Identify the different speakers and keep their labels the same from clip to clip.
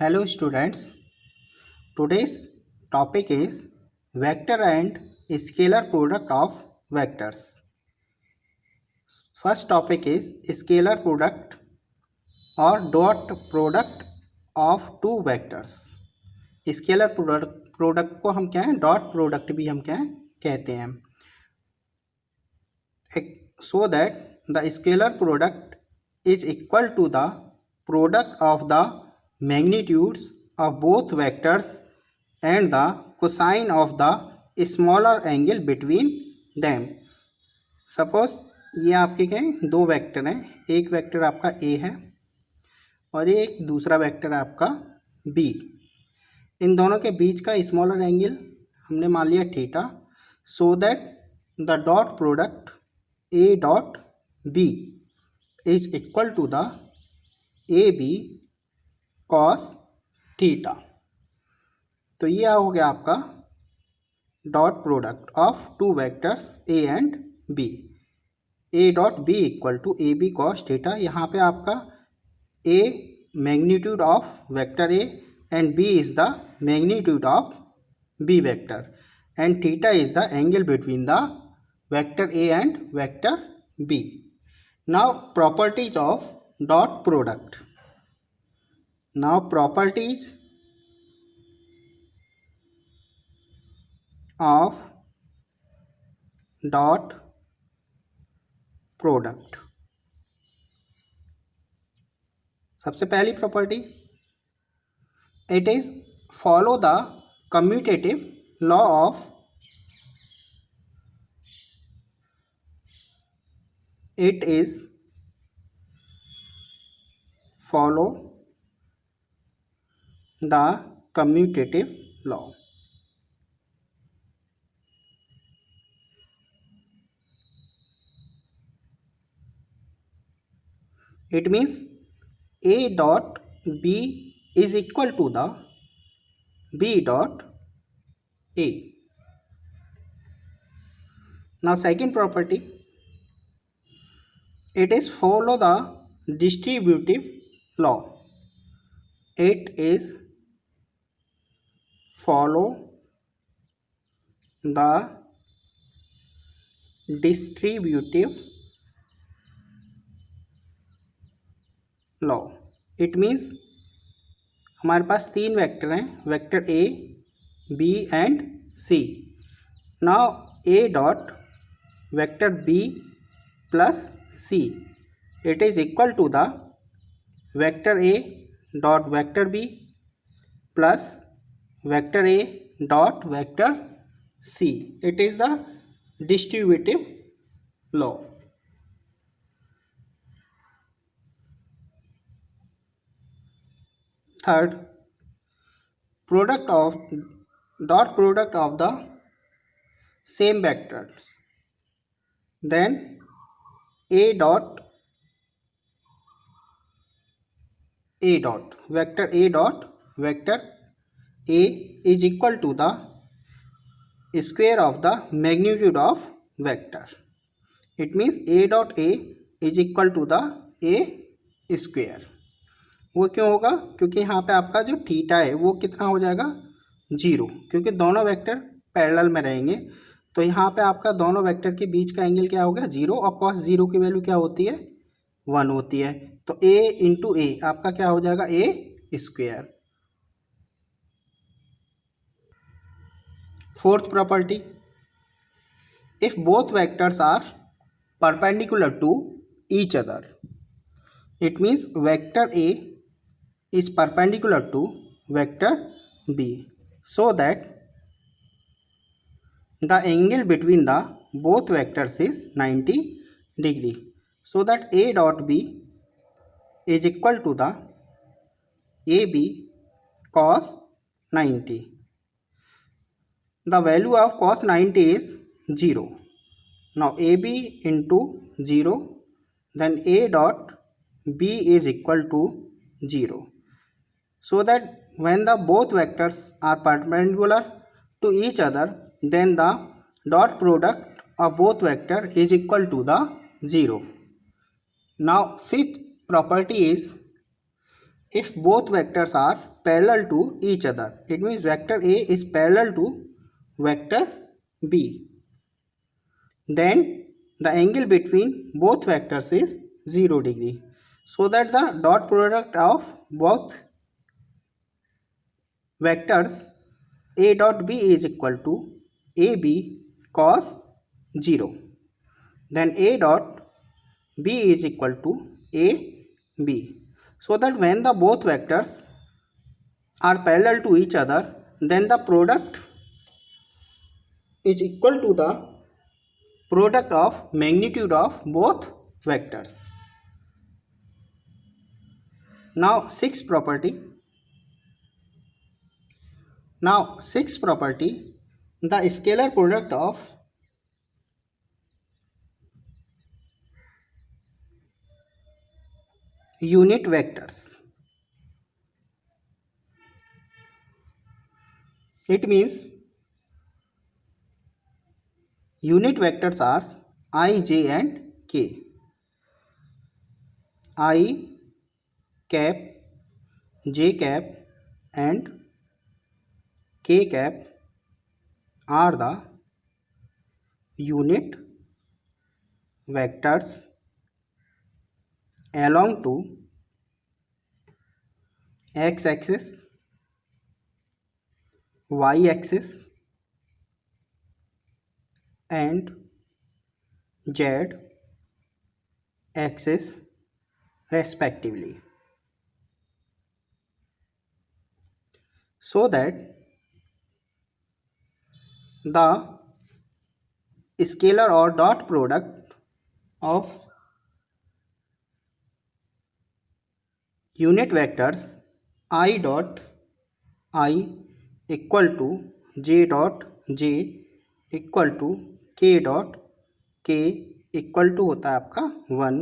Speaker 1: Hello students, today's topic is vector and scalar product of vectors. First topic is scalar product or dot product of two vectors. Scalar product को हम क्या है, dot product भी हम क्या है कहते हैं. So that the scalar product is equal to the product of the magnitudes of both vectors and the cosine of the smaller angle between them. Suppose ये आपके क्या है, दो वेक्टर हैं. एक वेक्टर आपका a है और एक दूसरा वेक्टर आपका b. इन दोनों के बीच का स्मॉलर एंगल हमने मान लिया theta. So that the dot product a dot b is equal to the A B cos theta. तो ये हो गया आपका dot product of two vectors a and b. a dot b equal to A B cos theta. यहाँ पे आपका a magnitude of vector a and b is the magnitude of b vector and theta is the angle between the vector a and vector b. Now properties of dot product. Now properties of dot product. सबसे पहली property, it is follow the commutative law of it is follow the commutative law. It means a dot b is equal to the b dot a. Now second property, it is follow the distributive law. It is follow the distributive law. It means हमारे पास तीन vector हैं, vector a, b and c. Now a dot vector b plus c, it is equal to the vector a dot vector b plus vector a dot vector c. It is the distributive law. Third, product of dot product of the same vectors. Then a dot vector a dot vector a is equal to the square of the magnitude of vector. It means a dot a is equal to the a square. वो क्यों होगा? क्योंकि यहाँ पे आपका जो theta है वो कितना हो जाएगा, 0, क्योंकि दोनों वेक्टर पैरेलल में रहेंगे. तो यहाँ पे आपका दोनों वेक्टर के बीच का एंगल क्या हो गया, 0, और cos 0 की वैल्यू क्या होती है, 1 होती है. तो a इंटू ए आपका क्या हो जाएगा, a square. Fourth property, if both vectors are perpendicular to each other, it means vector a is perpendicular to vector b, so that the angle between the both vectors is 90 degree, so that a dot b is equal to the ab cos 90. The value of cos 90 is 0. Now ab into 0, then a dot b is equal to 0. So that when the both vectors are perpendicular to each other, then the dot product of both vector is equal to the 0. Now fifth property is, if both vectors are parallel to each other. It means vector A is parallel to vector B. Then the angle between both vectors is 0 degree. So that the dot product of both vectors A dot B is equal to AB cos 0. Then A dot B is equal to AB. So that when the both vectors are parallel to each other, then the product is equal to the product of magnitude of both vectors. Now sixth property. The scalar product of unit vectors. It means unit vectors are I, j and k. I cap, j cap and k cap are the unit vectors along to x-axis, y-axis and z-axis respectively. So that the scalar or dot product of unit vectors I dot I equal to j dot j equal to k dot k equal to होता है आपका 1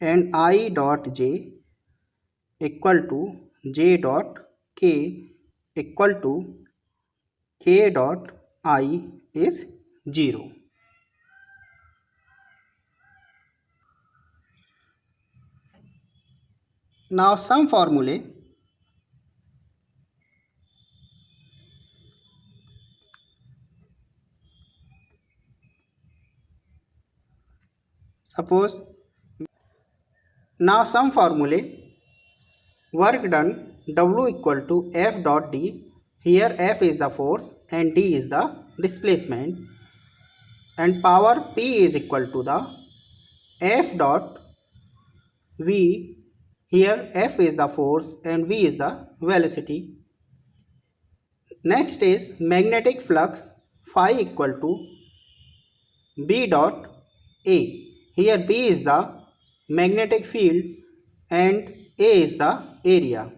Speaker 1: and I dot j equal to j dot k equal to k dot I is 0. Now some formulae. Suppose now some formulae. Work done W equal to F dot D. Here F is the force and D is the displacement, and power P is equal to the F dot V. Here F is the force and V is the velocity. Next is magnetic flux phi equal to B dot A. Here B is the magnetic field and A is the area.